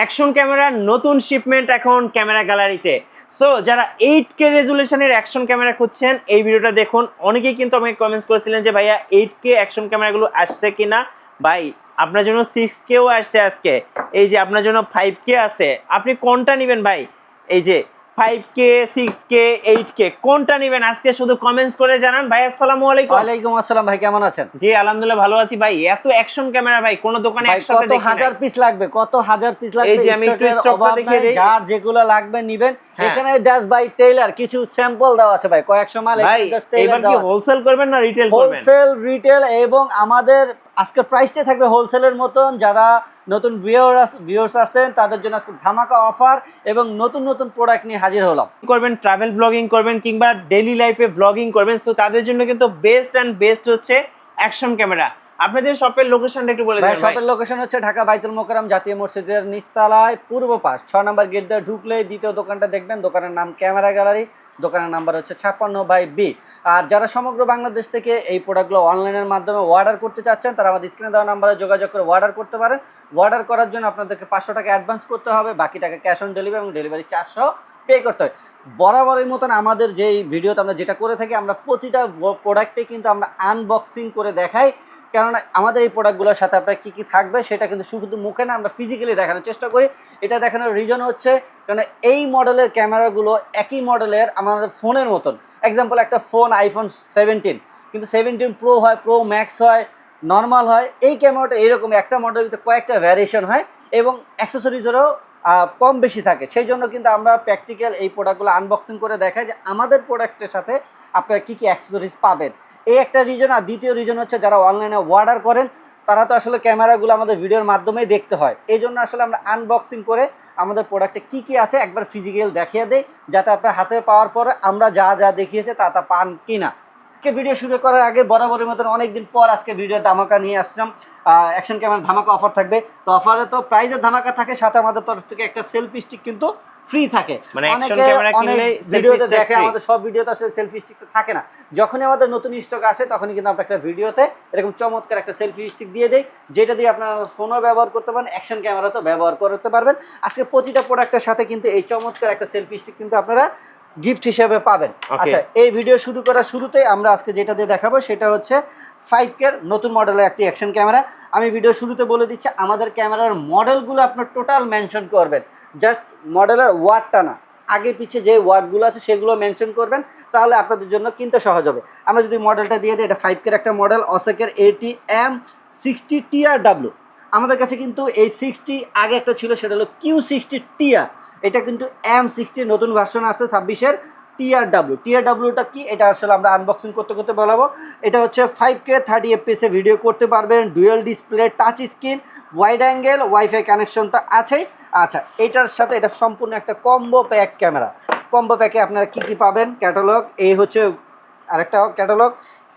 Action ক্যামেরার নতুন shipment এখন ক্যামেরা গ্যালারিতে। সো যারা 8K রেজুলেশনের অ্যাকশন ক্যামেরা খুঁজছেন এই ভিডিওটা দেখুন। অনেকেই কিন্তু আমাকে কমেন্টস করেছিলেন যে ভাইয়া 8K অ্যাকশন ক্যামেরাগুলো আসছে কিনা। ভাই আপনার জন্য 6Kও আসছে আজকে, এই যে আপনার জন্য 5K আছে। আপনি কোনটা নেবেন ভাই? এই যে 5K 6K 8K কোনটা নেবেন আজকে শুধু কমেন্টস করে জানান। ভাই আসসালামু আলাইকুম। ওয়ালাইকুম আসসালাম ভাই, কেমন আছেন? জি আলহামদুলিল্লাহ ভালো আছি ভাই। এত অ্যাকশন ক্যামেরা ভাই কোন দোকানে একসাথে কত দেখি হাজার নাই। পিস লাগবে, কত হাজার পিস লাগবে, এই যে আমি একটু স্টকটা দেখিয়ে দেই। যার যেগুলো লাগবে নিবেন। হ্যাঁ। এখানে জাস্ট বাই টেইলার কিছু স্যাম্পল দেওয়া আছে ভাই, কয়েকশো মাল ভাই জাস্ট টেইলার এবার কি দেওয়া আছে। হোলসেল করবেন না রিটেল করবেন? হোলসেল, রিটেল এবং আমাদের আজকে প্রাইসটা থাকবে হোলসেলের মতন। যারা নতুন ভিউয়ার্স আছেন তাদের জন্য আজকে ধামাকা অফার এবং নতুন নতুন প্রোডাক্ট নিয়ে হাজির হলাম। করবেন ট্রাভেল ব্লগিং করবেন কিংবা ডেইলি লাইফে ব্লগিং করবেন, সো তাদের জন্য কিন্তু বেস্ট হচ্ছে অ্যাকশন ক্যামেরা। আপনাদের শপের লোকেশনটা একটু বলে দিন ভাই। শপের লোকেশন হচ্ছে ঢাকা বাইতুল মোকাররম জাতীয় মসজিদের নিচতলায় পূর্ব পাশ 6 নম্বর গেট দিয়ে ঢুকলে দ্বিতীয় দোকানটা দেখবেন। দোকানের নাম ক্যামেরা গ্যালারি, দোকানের নাম্বার হচ্ছে 56/B। আর যারা সমগ্র বাংলাদেশ থেকে এই প্রোডাক্টগুলো অনলাইনের মাধ্যমে অর্ডার করতে চাচ্ছেন তারা আমাদের স্ক্রিনে দেওয়া নাম্বারে যোগাযোগ করে অর্ডার করতে পারেন। অর্ডার করার জন্য আপনাদেরকে 500 টাকা অ্যাডভান্স করতে হবে, বাকি টাকা ক্যাশ অন ডেলিভারি এবং ডেলিভারি চার্জও পে করতে হয়। বরাবরের মতন আমাদের যেই ভিডিওতে আমরা যেটা করে থাকি, আমরা প্রতিটা প্রোডাক্টে কিন্তু আমরা আনবক্সিং করে দেখাই। কেননা আমাদের এই প্রোডাক্টগুলোর সাথে আপনার কী কী থাকবে সেটা কিন্তু শুধু মুখে না, আমরা ফিজিক্যালি দেখানোর চেষ্টা করি। এটা দেখানোর রিজন হচ্ছে কারণ এই মডেলের ক্যামেরাগুলো একই মডেলের আমাদের ফোনের মতন। এক্সাম্পল, একটা ফোন আইফোন 17, কিন্তু 17 প্রো হয়, প্রো ম্যাক্স হয়, নর্মাল হয়। এই ক্যামেরাটা এরকম একটা মডেলের ভিতরে কয়েকটা ভ্যারিয়েশন হয় এবং অ্যাক্সেসরিজেরও কম বেশি থাকে। সেই জন্য কিন্তু আমরা প্র্যাকটিক্যাল এই প্রোডাক্টগুলো আনবক্সিং করে দেখাই যে আমাদের প্রোডাক্টের সাথে আপনারা কী কী অ্যাক্সেসরিজ পাবেন। এই একটা রিজন। আর দ্বিতীয় রিজন হচ্ছে যারা অনলাইনে অর্ডার করেন তারা তো আসলে ক্যামেরাগুলো আমাদের ভিডিওর মাধ্যমেই দেখতে হয়। এই জন্য আসলে আমরা আনবক্সিং করে আমাদের প্রোডাক্টে কী কী আছে একবার ফিজিক্যাল দেখিয়ে দেই, যাতে আপনার হাতে পাওয়ার পরে আমরা যা যা দেখিয়েছে তা পান কি না। ভিডিও শুরু করার আগে বরাবরের মতন অনেকদিন পর আজকে ভিডিও ধামাকা নিয়ে আসলাম। অ্যাকশন ক্যামেরা ধামাকা অফার থাকবে। তো অফারে তো প্রাইজের ধামাকা থাকে, সাথে আমাদের তরফ থেকে একটা সেলফি স্টিক কিন্তু ফ্রি থাকে। মানে অনেকে অনেক ভিডিওতে দেখে, আমাদের সব ভিডিওতে আসলে সেলফি স্টিক থাকে না। যখনই আমাদের নতুন স্টক আসে তখনই কিন্তু আমরা একটা ভিডিওতে এরকম চমৎকার একটা সেলফি স্টিক দিয়ে দেই, যেটা দিয়ে আপনারা ফোনও ব্যবহার করতে পারেন, অ্যাকশন ক্যামেরাতেও ব্যবহার করতে পারবেন। আজকে প্রতিটা প্রোডাক্টের সাথে কিন্তু এই চমৎকার একটা সেলফি স্টিক কিন্তু আপনারা গিফট হিসেবে পাবেন। আচ্ছা, এই ভিডিও শুরু করার শুরুতেই আমরা আজকে যেটা দিয়ে দেখাবো সেটা হচ্ছে 5K নতুন মডেলের একটি অ্যাকশন ক্যামেরা। আমি ভিডিও শুরুতে বলে দিচ্ছি, আমাদের ক্যামেরার মডেলগুলো আপনার টোটাল মেনশন করবেন, জাস্ট মডেলের ওয়ার্ডটা না, আগে পিছিয়ে যে ওয়ার্ডগুলো আছে সেগুলো মেনশন করবেন, তাহলে আপনাদের জন্য কিনতে সহজ হবে। আমরা যদি মডেলটা দিয়ে দিই, এটা 5K একটা মডেল, অসেকের ATM60 TRW। আমাদের কাছে কিন্তু এই 60 আগে একটা ছিল, সেটা হলো Q60 TR। এটা কিন্তু M60 নতুন ভার্সন আসছে 26-এর TRWটা কি এটা আসলে আমরা আনবক্সিং করতে করতে বলাবো। এটা হচ্ছে 5K 30 FPS ভিডিও করতে পারবেন, dual display, touch screen, wide angle, wifi connection তো আছেই। আচ্ছা, এটার সাথে এটা সম্পূর্ণ একটা কম্বো প্যাক ক্যামেরা। কম্বো প্যাকে আপনারা কি কি পাবেন, ক্যাটালগ, এই হচ্ছে আরেকটা ক্যাটালগ,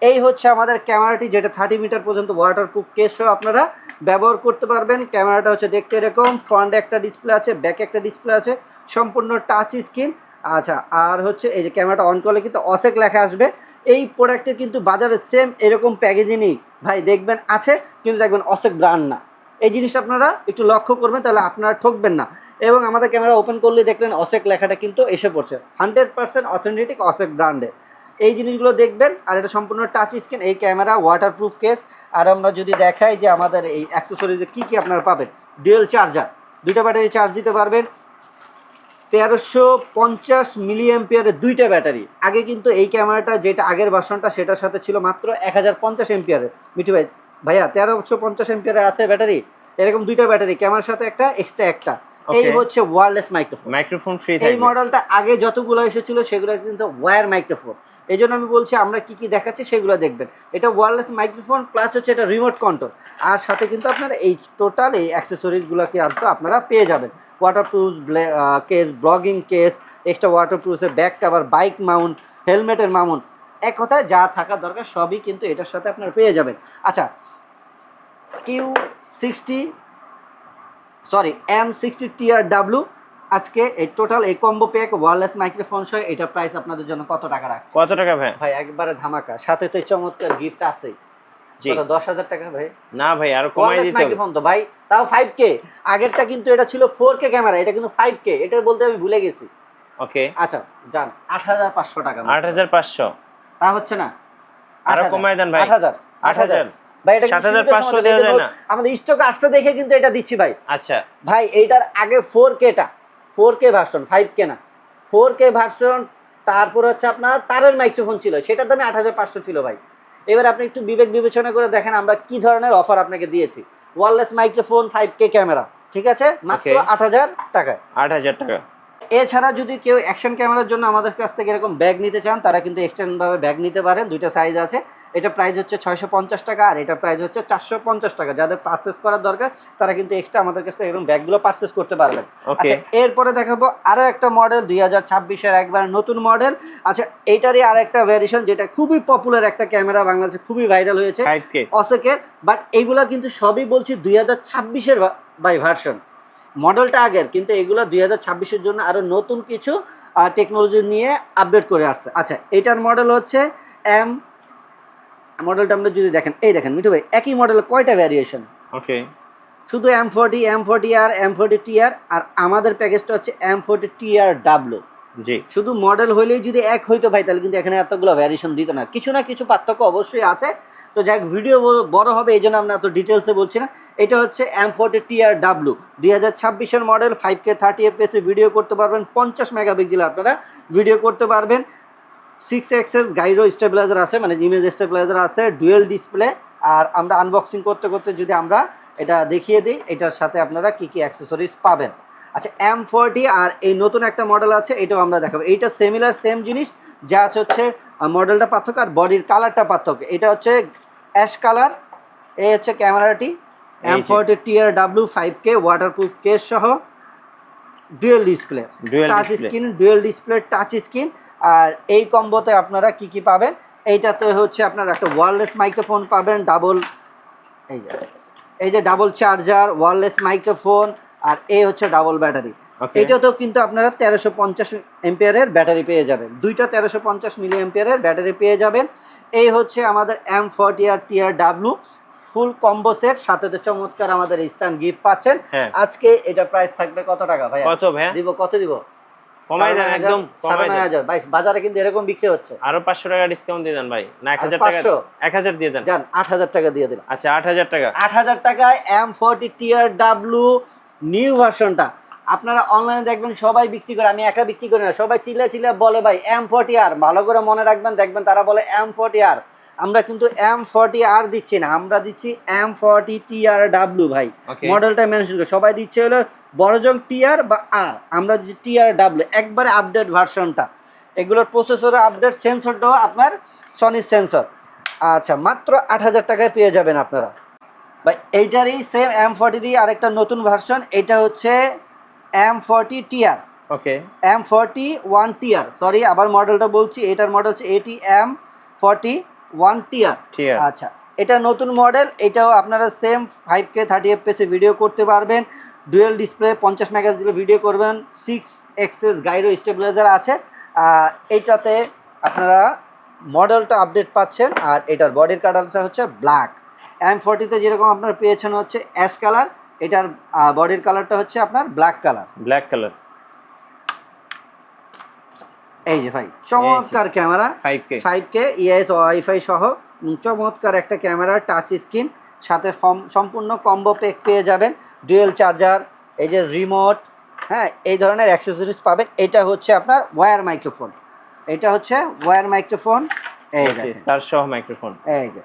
এই হচ্ছে আমাদের ক্যামেরাটি, যেটা 30 মিটার পর্যন্ত ওয়াটারপ্রুফ কেসও আপনারা ব্যবহার করতে পারবেন। ক্যামেরাটা হচ্ছে দেখতে এরকম, ফ্রন্টে একটা ডিসপ্লে আছে, ব্যাকে একটা ডিসপ্লে আছে, সম্পূর্ণ টাচ স্ক্রিন। আচ্ছা, আর হচ্ছে এই যে ক্যামেরাটা অন করলে কিন্তু অসেক লেখা আসবে। এই প্রোডাক্টের কিন্তু বাজারে সেম এরকম প্যাকেজিংই ভাই দেখবেন আছে, কিন্তু দেখবেন অসেক ব্র্যান্ড না। এই জিনিসটা আপনারা একটু লক্ষ্য করবেন, তাহলে আপনারা ঠকবেন না। এবং আমাদের ক্যামেরা ওপেন করলে দেখলেন অসেক লেখাটা কিন্তু এসে পড়ছে, 100% অথেন্টিক অসেক ব্র্যান্ডের। এই জিনিসগুলো দেখবেন। আর এটা সম্পূর্ণ টাচ স্ক্রিন, এই ক্যামেরা ওয়াটারপ্রুফ কেস। আর আমরা যদি দেখাই যে আমাদের এই অ্যাক্সেসরিজে কী কী আপনারা পাবেন, ডুয়েল চার্জার, 2টা ব্যাটারি চার্জ দিতে পারবেন, 1350 মিলি অ্যাম্পিয়ারের 2টা ব্যাটারি। আগে কিন্তু এই ক্যামেরাটা যেটা আগের ভার্সনটা সেটার সাথে ছিল মাত্র 1050 এম্পিয়ারের। মিঠু ভাইয়া 1350 এম্পিয়ারের আছে ব্যাটারি, এরকম 2টা ব্যাটারি, ক্যামেরার সাথে একটা এক্সট্রা একটা। এই হচ্ছে ওয়্যারলেস মাইক্রোফোন ফ্রি। এই মডেলটা আগে যতগুলো এসেছিল সেগুলো কিন্তু ওয়্যার মাইক্রোফোন। এই জন্য আমি বলছি আমরা কি কি দেখাচ্ছি সেগুলো দেখবেন। এটা ওয়্যারলেস মাইক্রোফোন প্লাস হচ্ছে এটা রিমোট কন্ট্রোল, আর সাথে কিন্তু আপনারা এই টোটাল এই অ্যাক্সেসরিজগুলোকে তো আপনারা পেয়ে যাবেন। ওয়াটারপ্রুফ কেস, ব্লগিং কেস, এক্সট্রা ওয়াটারপ্রুফের ব্যাক কভার, বাইক মাউন্ট, হেলমেটের মাউন্ট, এক কথায় যা থাকা দরকার সবই কিন্তু এটার সাথে আপনারা পেয়ে যাবেন। আচ্ছা, M60 TRW আজকে এই টোটাল এই কম্বো প্যাক ওয়্যারলেস মাইক্রোফোন সহ এটা প্রাইস আপনাদের জন্য কত টাকা রাখছে? কত টাকা ভাই? ভাই একবারে ধামাকা, সাথে তো চমৎকার গিফট আছে। কত 10,000 টাকা ভাই? না ভাই আরো কমাই দিতে হবে। মাইক্রোফোন তো ভাই, তাও 5K। আগেরটা কিন্তু এটা ছিল 4K ক্যামেরা, এটা কিন্তু 5K, এটা বলতে আমি ভুলে গেছি। ওকে আচ্ছা জান 8,500 টাকা। 8,500 তা হচ্ছে না? আরো কমাই দেন ভাই। 8,000 ভাই, এটা 7,500 দেওয়া যায় না? আমাদের স্টক আসছে দেখে কিন্তু এটা দিচ্ছি ভাই। আচ্ছা ভাই এইটার আগে 4K টা 4K ভার্সন, 5K না, 4K ভার্সন। তারপর হচ্ছে আপনার তারের মাইক্রোফোন ছিল, সেটার দামে 8,500 ছিল ভাই। এবার আপনি একটু বিবেক বিবেচনা করে দেখেন আমরা কি ধরনের অফার আপনাকে দিয়েছি। ওয়্যারলেস মাইক্রোফোন, 5K ক্যামেরা, ঠিক আছে, মাত্র 8,000 টাকায়। 8,000 টাকা। এছাড়া যদি কেউ অ্যাকশন ক্যামেরার জন্য আমাদের কাছ থেকে এরকম ব্যাগ নিতে চান, তারা কিন্তু এক্সটেন্ড ভাবে ব্যাগ নিতে পারেন। দুইটা সাইজ আছে, এটা প্রাইস হচ্ছে 650 টাকা আর এটা প্রাইস হচ্ছে 450 টাকা। যাদের পারচেস করার দরকার তারা কিন্তু এক্সট্রা আমাদের কাছ থেকে এরকম ব্যাগগুলো পারচেস করতে পারবেন। আচ্ছা, এরপরে দেখাবো আরো একটা মডেল 2026-এর একবার নতুন মডেল। আচ্ছা, এইটারই আর একটা ভ্যারিয়েশন যেটা খুবই পপুলার একটা ক্যামেরা, বাংলাদেশে খুবই ভাইরাল হয়েছে, অসেকের। বাট এইগুলা কিন্তু সবই বলছি 2026-এর বাই ভার্সন, মডেলটা আগের, কিন্তু এগুলো 2026-এর জন্য আরো নতুন কিছু টেকনোলজি নিয়ে আপডেট করে আসছে। আচ্ছা, এটার মডেল হচ্ছে এম, মডেলটা আমরা যদি দেখেন, এই দেখেন মিঠু ভাই, একই মডেলের কয়টা ভ্যারিয়েশন। ওকে, শুধু M40, M40R, M40TR, আর আমাদের প্যাকেজটা হচ্ছে M40TRW। জি, শুধু মডেল হইলেই যদি এক হইতো ভাই, তাহলে কিন্তু এখানে এতগুলো ভ্যারিয়েশন দিত না। কিছু না কিছু পার্থক্য অবশ্যই আছে। তো যাক, ভিডিও বড় হবে এই জন্য আমরা এত ডিটেলসে বলছি না। এটা হচ্ছে M40TRW 2026-এর model, 5K 30 fps video করতে পারবেন, 50 মেগাপিক্সেল আপনারা ভিডিও করতে পারবেন। 6 এক্সেস গাইরো স্টেবিলাইজার আছে, মানে ইমেজ স্টেবিলাইজার আছে, ডুয়েল ডিসপ্লে। আর আমরা আনবক্সিং করতে করতে যদি আমরা এটা দেখিয়ে দিই, এটার সাথে আপনারা কি কি অ্যাক্সেসরিজ পাবেন। আচ্ছা, M40 আর এই নতুন একটা মডেল আছে, এটাও আমরা দেখাবো। এইটা সিমিলার সেম জিনিস, যা হচ্ছে মডেলটা পার্থক্য আর বডির কালারটা পার্থক্য। এটা হচ্ছে অ্যাশ কালার, এই হচ্ছে ক্যামেরাটি M40TRW 5K ওয়াটারপ্রুফ কেস সহ, dual display, touch screen, dual display touch screen. আর এই কম্বোতে আপনারা কি কি পাবেন, এইটাতে হচ্ছে আপনারা একটা ওয়্যারলেস মাইক্রোফোন পাবেন, ডাবল, এই যে ডাবল চার্জার, ওয়্যারলেস মাইক্রোফোন, আর এই হচ্ছে ডাবল ব্যাটারি। এটাতেও কিন্তু আপনারা 1350 এম্পিয়ারের ব্যাটারি পেয়ে যাবেন, দুইটা 1350 মিলি এম্পিয়ারের ব্যাটারি পেয়ে যাবেন। এই হচ্ছে আমাদের M40TRW ফুল কম্বো সেট, সাথে তো চমৎকার আমাদের স্ট্যান্ড গিফট পাচ্ছেন। আজকে এটা প্রাইস থাকবে কত টাকা ভাই? কত ভাই দিব, কত দিব? কমাই দেন, একদম কমাই দেন। 9,000 ভাই, বাজারে কিন্তু এরকম বিক্রি হচ্ছে। আরো 500 টাকা ডিসকাউন্ট দিয়ে দেন ভাই, না 1000 টাকা? 1000 দিয়ে দেন। জান 8,000 টাকা দিয়ে দিলাম। আচ্ছা, 8,000 টাকা। 8,000 টাকায় M40TRW নিউ ভার্সনটা আপনারা অনলাইনে দেখবেন সবাই বিক্রি করে, আমি একা বিক্রি করি না, সবাই চিল্লা চিল্লা বলে ভাই M40R, ভালো করে মনে রাখবেন, দেখবেন তারা বলে M40R। আমরা কিন্তু M40R দিচ্ছি না, আমরা দিচ্ছি M40TRW ভাই। মডেলটা মেনশন করে সবাই দিচ্ছে হলো বড়জং TR বা R, আমরা দিচ্ছি TRW, একবারে আপডেট ভার্সনটা। এগুলোর প্রসেসর আপডেট, সেন্সরটাও আপনার সনির সেন্সর। আচ্ছা, মাত্র 8,000 টাকায় পেয়ে যাবেন আপনারা ভাই। এইটারই সেম M40 আরেকটা নতুন ভার্সন, এটা হচ্ছে M40TR, ওকে, M41TR, সরি আবার মডেলটা বলছি, এটার মডেল হচ্ছে ATM41TR। আচ্ছা, এটা নতুন মডেল, এটাও আপনারা সেম 5K 30 fps ভিডিও করতে পারবেন, ডুয়েল ডিসপ্লে, 50 মেগাপিক্সেল ভিডিও করবেন, 6 এক্সেস গাইরো স্টেবিলাইজার আছে। এইটাতে আপনারা মডেলটা আপডেট পাচ্ছেন। আর এটার বডির কালারটা হচ্ছে ব্ল্যাক। M40-তে যেরকম আপনারা পেয়েছেন হচ্ছে অ্যাশ কালার, এটার বডির কালারটা হচ্ছে আপনার ব্ল্যাক কালার। এই যে ভাই, চমৎকার ক্যামেরা, 5K EIS ওয়াইফাই সহ চমৎকার একটা ক্যামেরা, টাচ স্ক্রিন, সাথে সম্পূর্ণ কম্বো প্যাক পেয়ে যাবেন, ডুয়েল চার্জার, এই যে রিমোট, হ্যাঁ, এই ধরনের অ্যাক্সেসরিজ পাবেন। এটা হচ্ছে আপনার ওয়্যার মাইক্রোফোন, এটা হচ্ছে ওয়্যার মাইক্রোফোন, এই দেখেন তার সহ মাইক্রোফোন, এই যে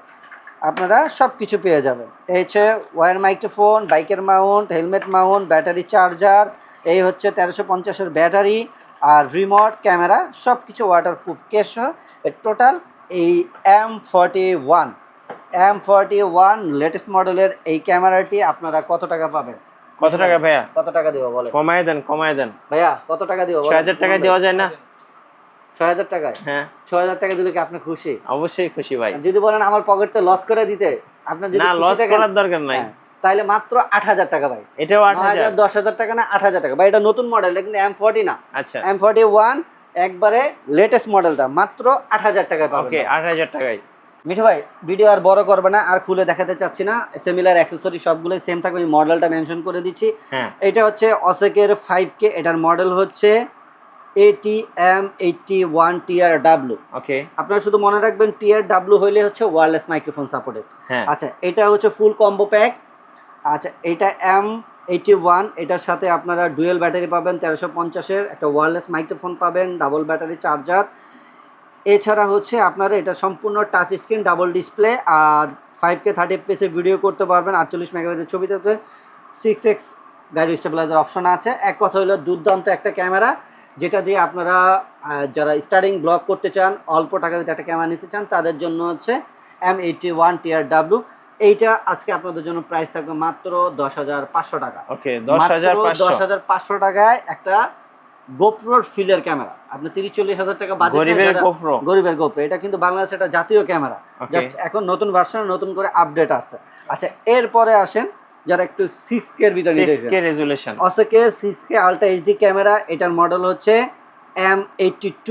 আপনারা সব কিছু পেয়ে যাবেন। এই হচ্ছে ওয়্যার মাইক্রোফোন, বাইকের Mount, helmet Mount, battery charger, এই হচ্ছে 1350-এর ব্যাটারি, আর রিমোট, ক্যামেরা, সব কিছু ওয়াটারপ্রুফ কেস সহ টোটাল। এই M41 লেটেস্ট মডেলের এই ক্যামেরাটি আপনারা কত টাকা পাবেন? কত টাকা ভাইয়া? কত টাকা দিব বলেন? কমায় দেন ভাইয়া, কত টাকা দিব? 6,000 টাকা দেওয়া যায় না? 6,000 টাকায়? হ্যাঁ, 6,000 টাকা দিলে কি আপনি খুশি? অবশ্যই খুশি ভাই। যদি বলেন আমার পকেটে লস করে দিতে, আপনার যদি না, লস করার দরকার নাই, তাহলে মাত্র 8,000 টাকা ভাই। এটাও 8,000, 10,000 টাকা না, 8,000 টাকা ভাই। এটা নতুন মডেল, কিন্তু M40 না। আচ্ছা, M41 একবারে লেটেস্ট মডেলটা মাত্র 8,000 টাকায় পাবেন। ওকে, 8,000 টাকায়। মিঠু ভাই ভিডিও আর বড় করবে না, আর খুলে দেখাতে চাচ্ছি না, সিমিলার অ্যাকসেসরি সবগুলোই সেম থাকবে। আমি মডেলটা মেনশন করে দিচ্ছি। হ্যাঁ এটা হচ্ছে অসেকের 5K, এটার মডেল হচ্ছে ATM81 TRW। ওকে আপনারা শুধু মনে রাখবেন TRW হইলে হচ্ছে ওয়্যারলেস মাইক্রোফোন সাপোর্টেড। হ্যাঁ আচ্ছা এটা হচ্ছে ফুল কম্বো প্যাক। আচ্ছা এটা M81, এটার সাথে আপনারা ডুয়েল ব্যাটারি পাবেন 1350-এর, একটা ওয়্যারলেস মাইক্রোফোন পাবেন, ডাবল ব্যাটারি চার্জার। এছাড়া হচ্ছে আপনারা এটা সম্পূর্ণ টাচ স্ক্রিন ডাবল ডিসপ্লে, আর 5K 30fps এ ভিডিও করতে পারবেন, 48 মেগাপিক্সেলের ছবি থাকবে, 6x গাইড স্টেবিলাইজার অপশন আছে। এক কথা হলো দুর্দান্ত একটা ক্যামেরা, যেটা দিয়ে আপনারা যারা স্টার্টিং ব্লগ করতে চান, অল্প টাকার ভিতরে একটা ক্যামেরা নিতে চান, তাদের জন্য হচ্ছে M81 TRW। এইটা আজকে আপনাদের জন্য প্রাইস থাকবে মাত্র 10,500 টাকা। ওকে 10,500 10,500 টাকায় একটা গোপ্রোর ফিলের ক্যামেরা। আপনি 30-40 হাজার টাকা বাজেট, গরিবের গোপ্রো। গরিবের গোপ্রো, এটা কিন্তু বাংলাদেশে একটা জাতীয় ক্যামেরা, Okay. জাস্ট এখন নতুন ভার্সন নতুন করে আপডেট আসছে। আচ্ছা এরপরে আসেন যারা একটু 6K এর ভিতরে নিতে 6K রেজুলেশন, অসেকের 6K আলট্রা এইচডি ক্যামেরা, এটার মডেল হচ্ছে M82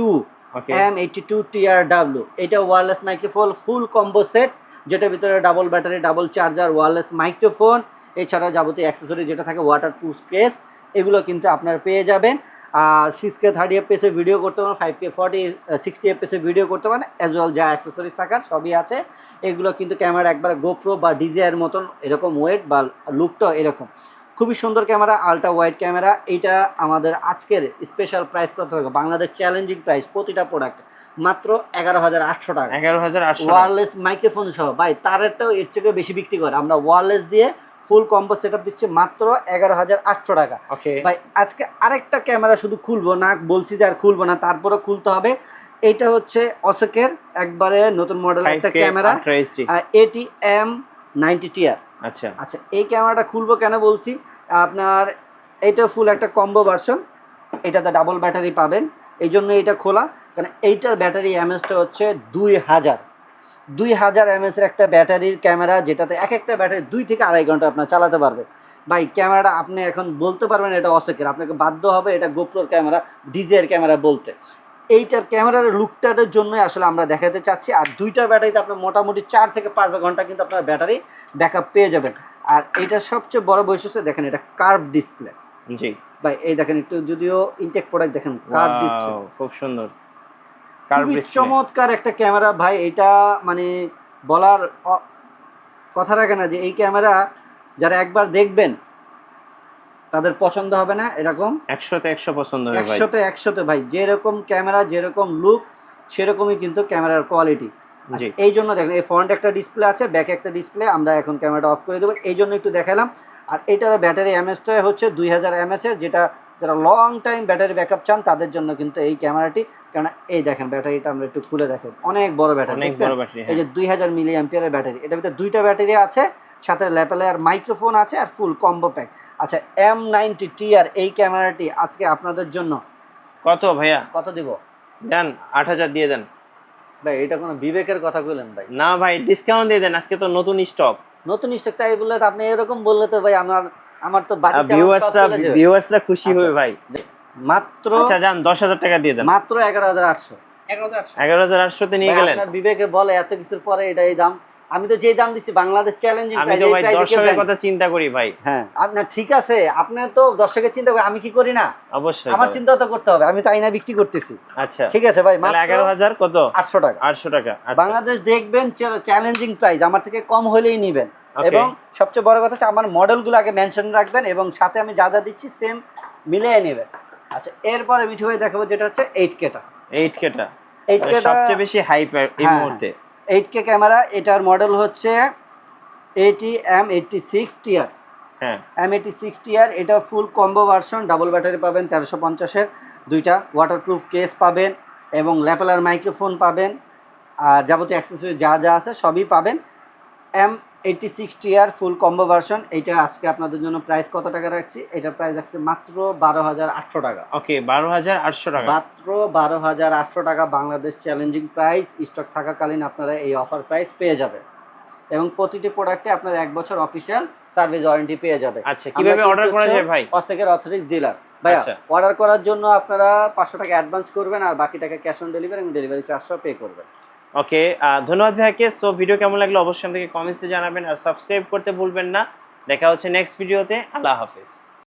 ওকে M82 TRW। এটা wireless microphone full combo set, যেটার ভিতরে double battery, double charger, wireless microphone, এছাড়া যাবতীয় অ্যাক্সেসরি যেটা থাকে ওয়াটারপ্রুফ কেস, এগুলো কিন্তু আপনারা পেয়ে যাবেন। 6K 30fps এ ভিডিও করতে পারেন, 5K 60fps এ ভিডিও করতে পারেন, অ্যাজ ওয়েল যা অ্যাক্সেসরিজ থাকার সবই আছে। এগুলো কিন্তু ক্যামেরা একবার গোপ্রো বা ডিজিআই এর মতন এরকম ওয়েট বা লুকটাও এরকম, খুবই সুন্দর ক্যামেরা, আলট্রা ওয়াইড ক্যামেরা। এইটা আমাদের আজকের স্পেশাল প্রাইস কত হবে, বাংলাদেশ চ্যালেঞ্জিং প্রাইস, প্রতিটা প্রোডাক্ট মাত্র 11,800 টাকা। 11,800 ওয়্যারলেস মাইক্রোফোন সহ, ভাই তারেরটাও এর থেকে বেশি বিক্রি করে, আমরা ওয়্যারলেস দিয়ে ফুল কম্বো সেটআপ দিচ্ছি মাত্র 11,800 টাকা। ওকে ভাই আজকে আরেকটা ক্যামেরা শুধু খুলবো না, বলছি যে আর খুলবো না, তারপরে খুলতে হবে। এটা হচ্ছে অসেকের একবারে নতুন মডেল একটা 5K camera, Ultra HD। ATM90 TR। আচ্ছা আচ্ছা এই ক্যামেরাটা খুলবো কেন বলছি, আপনার এটা ফুল একটা কম্বো ভার্সন, এটাতে ডাবল ব্যাটারি পাবেন, এই জন্য এটা খোলা, কারণ এইটার ব্যাটারি এমএসটা হচ্ছে 2000 এমএসের একটা ব্যাটারির ক্যামেরা, যেটাতে এক একটা ব্যাটারি 2 থেকে 2.5 ঘন্টা আপনার চালাতে পারবে। ভাই ক্যামেরাটা আপনি এখন বলতে পারবেন এটা অসেকের, আপনাকে বাধ্য হবে এটা গোপ্রোর ক্যামেরা, ডিজিআই এর ক্যামেরা বলতে। এইটার ক্যামেরার লুকটার জন্যই আসলে আমরা দেখাতে চাচ্ছি। আর দুইটা ব্যাটারিতে আপনার মোটামুটি 4 থেকে 5 ঘন্টা কিন্তু আপনার ব্যাটারি ব্যাকআপ পেয়ে যাবেন। আর এইটার সবচেয়ে বড় বৈশিষ্ট্য দেখেন, এটা কার্ভ ডিসপ্লে। জি ভাই এই দেখেন একটু, যদিও ইনটেক প্রোডাক্ট দেখেন, কার্ভ ডিসপ্লে, Wow, খুব সুন্দর খুবই চমৎকার একটা ক্যামেরা ভাই। এটা মানে বলার কথা রাখে না যে এই ক্যামেরা যারা একবার দেখবেন তাদের পছন্দ হবে না, এরকম 100-তে 100 পছন্দ হবে ভাই। 100-তে ভাই, যেরকম ক্যামেরা যেরকম লুক সেরকমই কিন্তু ক্যামেরার কোয়ালিটি। জি এই জন্য দেখেন এই ফ্রন্ট একটা ডিসপ্লে আছে, ব্যাক একটা ডিসপ্লে, আমরা এখন ক্যামেরাটা অফ করে দেবো, এই জন্য একটু দেখালাম। আর এটার ব্যাটারি এমএসটা হচ্ছে 2000 এমএসের, যেটা যারা লং টাইম ব্যাটারি ব্যাকআপ চান তাদের জন্য কিন্তু এই ক্যামেরাটি। কারণ এই দেখেন ব্যাটারিটা আমরা একটু খুলে দেখেন, অনেক বড় ব্যাটারি, অনেক বড় ব্যাটারি। এই যে 2000 মিলি অ্যাম্পিয়ারের ব্যাটারি, এটার ভিতরে দুইটা ব্যাটারি আছে, সাথে ল্যাপেলার মাইক্রোফোন আছে, আর ফুল কম্বো প্যাক। আচ্ছা M90 TR এই ক্যামেরাটি আজকে আপনাদের জন্য কত ভাইয়া, কত দিব দেন 8,000 দিয়ে দেন ভাই? এটা কোনো বিবেকের কথা কইলেন ভাই? না ভাই, ডিসকাউন্ট দিয়ে দেন, আজকে তো নতুন স্টক। নতুন স্টক তাই বললে তো, আপনি এরকম বললে তো ভাই আমার তো বাকি চালানো সব চলে যাবে। ভিউয়ার্সরা খুশি হবে ভাই। মাত্র আচ্ছা যান 10,000 টাকা দিয়ে দেন। মাত্র 11,800। 11,800 তে নিয়ে গেলেন। আপনার বিবেকে বলে এত কিছুর পরে এটা এই দাম? আমি তো যেই দাম দিচ্ছি বাংলাদেশ চ্যালেঞ্জিং আমি প্রাইস, তো এই ভাই প্রাইসে কেউ দর্শকের দেয় না। কথা চিন্তা করি ভাই। হ্যাঁ আপনার ঠিক আছে, আপনি তো দর্শকের চিন্তা করেন, আমি কি করি না? অবশ্যই আমার চিন্তা তো করতে হবে, আমি তাই না বিক্রি করতেছি। আচ্ছা ঠিক আছে ভাই, তাহলে মাত্র 11,000 কত? 800 টাকা। 800 টাকা। আচ্ছা বাংলাদেশ দেখবেন চ্যালেঞ্জিং প্রাইস, আমার থেকে কম হলেই নিবেন। Okay. এবং সবচেয়ে বড় কথা হচ্ছে আমার মডেলগুলো আগে মেনশন রাখবেন, এবং সাথে আমি যা যা দিচ্ছি সেম মিলিয়ে নেবেন। আচ্ছা এরপরে মিঠু ভাই দেখাবো যেটা হচ্ছে 8K টা। 8K টা 8K টা সবচেয়ে বেশি হাইপ এই হ্যাঁ, মুহূর্তে। 8K ক্যামেরা, এটার মডেল হচ্ছে ATM86 TR। হ্যাঁ M86 TR, এটা ফুল কম্বো ভার্সন, ডাবল ব্যাটারি পাবেন 1350-এর, দুইটা ওয়াটারপ্রুফ কেস পাবেন, এবং ল্যাপেলার মাইক্রোফোন পাবেন, আর যাবতীয় অ্যাক্সেসরি যা যা আছে সবই পাবেন। M86 TR ফুল কম্বো ভার্সন, এইটা আজকে আপনাদের জন্য প্রাইস কত টাকা রাখছি, এটার প্রাইস রাখছি মাত্র 12,800 টাকা। ওকে 12,800 টাকা। মাত্র 12,800 টাকা বাংলাদেশ চ্যালেঞ্জিং প্রাইস। স্টক থাকাকালীন আপনারা এই অফার প্রাইস পেয়ে যাবেন, এবং প্রতিটি প্রোডাক্টে আপনার 1 বছর অফিসিয়াল সার্ভিস ওয়ারেন্টি পেয়ে যাবে। আচ্ছা কিভাবে অর্ডার করা যায় ভাই? অসেকের অথরাইজ ডিলার ভাইয়া। আচ্ছা। অর্ডার করার জন্য আপনারা 500 টাকা অ্যাডভান্স করবেন, আর বাকি টাকা ক্যাশ অন ডেলিভারি এবং ডেলিভারি চার্জও পে করবেন। ওকে, ধন্যবাদ ভাইয়াকে। সো ভিডিও কেমন লাগলো অবশ্যই আমাদেরকে কমেন্টসে জানাবেন, আর সাবস্ক্রাইব করতে ভুলবেন না। দেখা হচ্ছে নেক্সট ভিডিওতে। আল্লাহ হাফেজ।